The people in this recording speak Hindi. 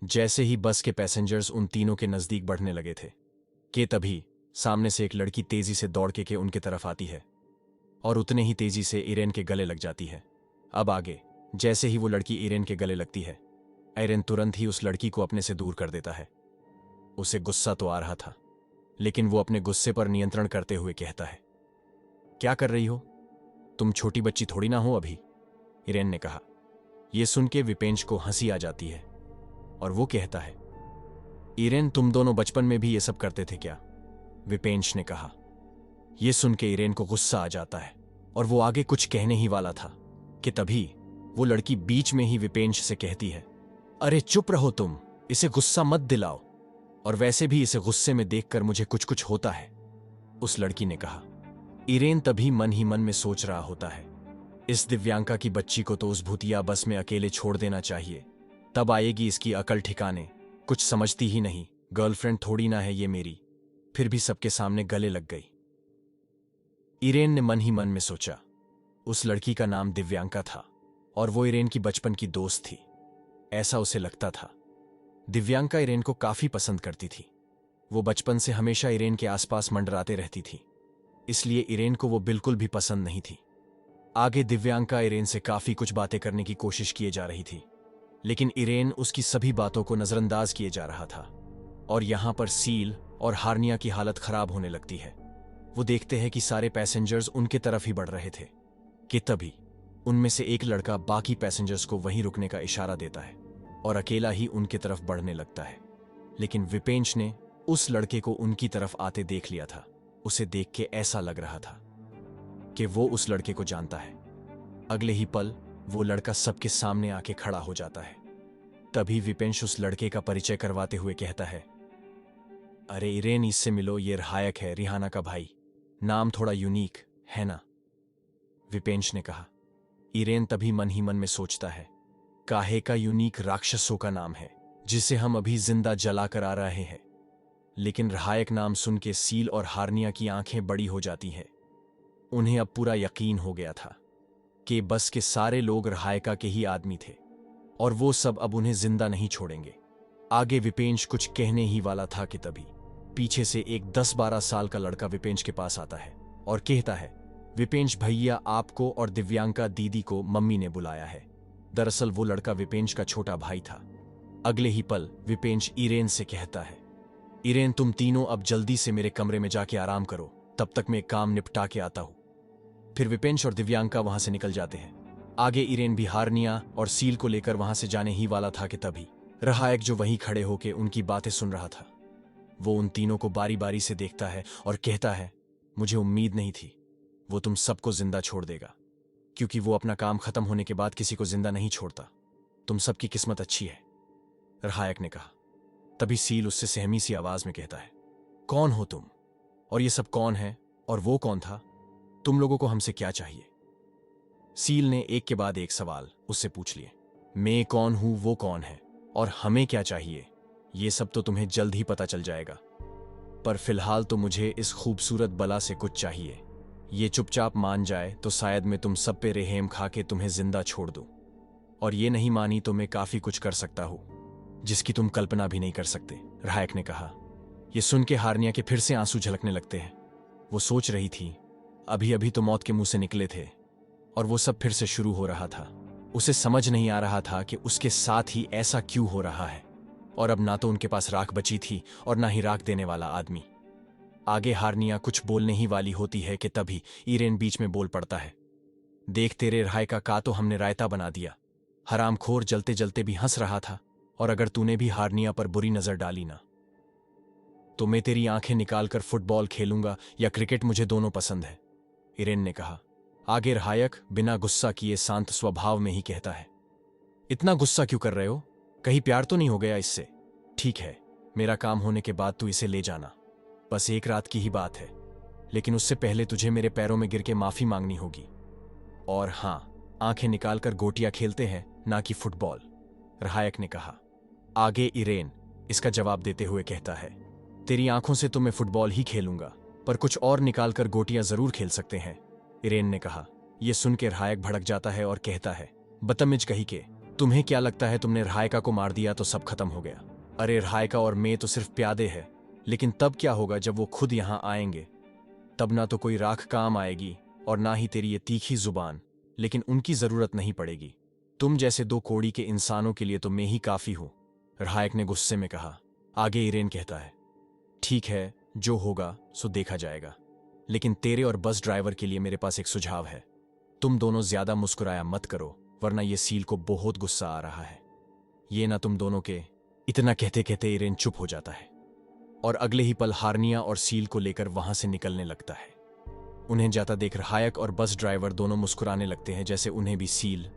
जैसे ही बस के पैसेंजर्स उन तीनों के नजदीक बढ़ने लगे थे कि तभी सामने से एक लड़की तेजी से दौड़ के उनके तरफ आती है और उतने ही तेजी से इरेन के गले लग जाती है। अब आगे जैसे ही वो लड़की इरेन के गले लगती है, इरेन तुरंत ही उस लड़की को अपने से दूर कर देता है। उसे गुस्सा तो आ रहा था, लेकिन वो अपने गुस्से पर नियंत्रण करते हुए कहता है, क्या कर रही हो? तुम छोटी बच्ची थोड़ी ना हो अभी, इरेन ने कहा। यह सुन के विपेंश को हंसी आ जाती है और वो कहता है, इरेन तुम दोनों बचपन में भी ये सब करते थे क्या? विपेंश ने कहा। यह सुन के इरेन को गुस्सा आ जाता है और वो आगे कुछ कहने ही वाला था कि तभी वो लड़की बीच में ही विपेंश से कहती है, अरे चुप रहो तुम, इसे गुस्सा मत दिलाओ, और वैसे भी इसे गुस्से में देखकर मुझे कुछ कुछ होता है, उस लड़की ने कहा। इरेन तभी मन ही मन में सोच रहा होता है, इस दिव्यांका की बच्ची को तो उस भूतिया बस में अकेले छोड़ देना चाहिए, तब आएगी इसकी अकल ठिकाने। कुछ समझती ही नहीं, गर्लफ्रेंड थोड़ी ना है ये मेरी। फिर भी सबके सामने गले लग गई। इरेन ने मन ही मन में सोचा, उस लड़की का नाम दिव्यांका था और वो इरेन की बचपन की दोस्त थी, ऐसा उसे लगता था। दिव्यांका इरेन को काफी पसंद करती थी। वो बचपन से हमेशा इरेन के आसपास मंडराते रहती थी, इसलिए इरेन को वो बिल्कुल भी पसंद नहीं थी। आगे दिव्यांका इरेन से काफी कुछ बातें करने की कोशिश किए जा रही थी, लेकिन इरेन उसकी सभी बातों को नजरअंदाज किए जा रहा था। और यहां पर सील और हार्निया की हालत खराब होने लगती है। वो देखते हैं कि सारे पैसेंजर्स उनके तरफ ही बढ़ रहे थे कि तभी उनमें से एक लड़का बाकी पैसेंजर्स को वहीं रुकने का इशारा देता है और अकेला ही उनके तरफ बढ़ने लगता है। लेकिन विपेंश ने उस लड़के को उनकी तरफ आते देख लिया था। उसे देख के ऐसा लग रहा था कि वो उस लड़के को जानता है। अगले ही पल वो लड़का सबके सामने आके खड़ा हो जाता है। तभी विपेंश उस लड़के का परिचय करवाते हुए कहता है, अरे इरेन, इससे मिलो, ये रहायक है, रिहाना का भाई। नाम थोड़ा यूनिक है ना? विपेंश ने कहा। इरेन तभी मन ही मन में सोचता है, काहे का यूनिक राक्षसों का नाम है जिसे हम अभी जिंदा जला कर आ रहे हैं। लेकिन रहायक नाम सुन के सील और हार्निया की आंखें बड़ी हो जाती हैं। उन्हें अब पूरा यकीन हो गया था कि बस के सारे लोग रहायका के ही आदमी थे और वो सब अब उन्हें जिंदा नहीं छोड़ेंगे। आगे विपेंश कुछ कहने ही वाला था कि तभी पीछे से एक 10-12 साल का लड़का विपेंश के पास आता है और कहता है, विपेंश भैया, आपको और दिव्यांका दीदी को मम्मी ने बुलाया है। दरअसल वो लड़का विपेंश का छोटा भाई था। अगले ही पल विपेंश इरेन से कहता है, इरेन तुम तीनों अब जल्दी से मेरे कमरे में जाके आराम करो, तब तक मैं काम निपटा के आता हूं। फिर विपेंश और दिव्यांका वहां से निकल जाते हैं। आगे इरेन भी हार्निया और सील को लेकर वहां से जाने ही वाला था कि तभी रहायक, जो वहीं खड़े होके उनकी बातें सुन रहा था, वो उन तीनों को बारी बारी से देखता है और कहता है, मुझे उम्मीद नहीं थी वो तुम सबको जिंदा छोड़ देगा, क्योंकि वो अपना काम खत्म होने के बाद किसी को जिंदा नहीं छोड़ता। तुम सबकी किस्मत अच्छी है, रहायक ने कहा। तभी सील उससे सहमी सी आवाज में कहता है, कौन हो तुम? और ये सब कौन है? और वो कौन था? तुम लोगों को हमसे क्या चाहिए? सील ने एक के बाद एक सवाल उससे पूछ लिए। मैं कौन हूं, वो कौन है, और हमें क्या चाहिए, ये सब तो तुम्हें जल्द ही पता चल जाएगा। पर फिलहाल तो मुझे इस खूबसूरत बला से कुछ चाहिए। ये चुपचाप मान जाए तो शायद मैं तुम सब पे रेहेम खा के तुम्हें जिंदा छोड़ दूं, और ये नहीं मानी तो मैं काफी कुछ कर सकता हूं जिसकी तुम कल्पना भी नहीं कर सकते, रहायक ने कहा। यह सुन के हार्निया के फिर से आंसू झलकने लगते हैं। वो सोच रही थी, अभी अभी तो मौत के मुंह से निकले थे और वो सब फिर से शुरू हो रहा था। उसे समझ नहीं आ रहा था कि उसके साथ ही ऐसा क्यों हो रहा है, और अब ना तो उनके पास राख बची थी और ना ही राख देने वाला आदमी। आगे हार्निया कुछ बोलने ही वाली होती है कि तभी इरेन बीच में बोल पड़ता है, देख तेरे रहायका का तो हमने रायता बना दिया। हरामखोर जलते जलते भी हंस रहा था, और अगर तूने भी हार्निया पर बुरी नजर डाली ना, तो मैं तेरी आंखें निकालकर फुटबॉल खेलूंगा या क्रिकेट, मुझे दोनों पसंद है, इरेन ने कहा। आगे रहायक बिना गुस्सा किए शांत स्वभाव में ही कहता है, इतना गुस्सा क्यों कर रहे हो? कहीं प्यार तो नहीं हो गया इससे? ठीक है, मेरा काम होने के बाद तू इसे ले जाना, बस एक रात की ही बात है, लेकिन उससे पहले तुझे मेरे पैरों में गिर के माफी मांगनी होगी। और हां, आंखें निकालकर गोटियां खेलते हैं, ना कि फुटबॉल, रहायक ने कहा। आगे इरेन इसका जवाब देते हुए कहता है, तेरी आंखों से तो मैं फुटबॉल ही खेलूंगा, पर कुछ और निकालकर गोटियां जरूर खेल सकते हैं, इरेन ने कहा। यह सुनकर रहायक भड़क जाता है और कहता है, बदतमीज कहीं के, तुम्हें क्या लगता है तुमने रहायका को मार दिया तो सब खत्म हो गया? अरे रहायका और मैं तो सिर्फ प्यादे हैं, लेकिन तब क्या होगा जब वो खुद यहां आएंगे? तब ना तो कोई राख काम आएगी और ना ही तेरी ये तीखी जुबान, लेकिन उनकी जरूरत नहीं पड़ेगी। तुम जैसे दो कोड़ी के इंसानों के लिए तो मैं ही काफी हूं, रहायक ने गुस्से में कहा। आगे इरेन कहता है, ठीक है, जो होगा सो देखा जाएगा, लेकिन तेरे और बस ड्राइवर के लिए मेरे पास एक सुझाव है। तुम दोनों ज्यादा मुस्कुराया मत करो, वरना ये सील को बहुत गुस्सा आ रहा है। ये ना तुम दोनों के। इतना कहते कहते इरेन चुप हो जाता है और अगले ही पल हार्निया और सील को लेकर वहां से निकलने लगता है। उन्हें जाता देख रहायक और बस ड्राइवर दोनों मुस्कुराने लगते हैं, जैसे उन्हें भी सील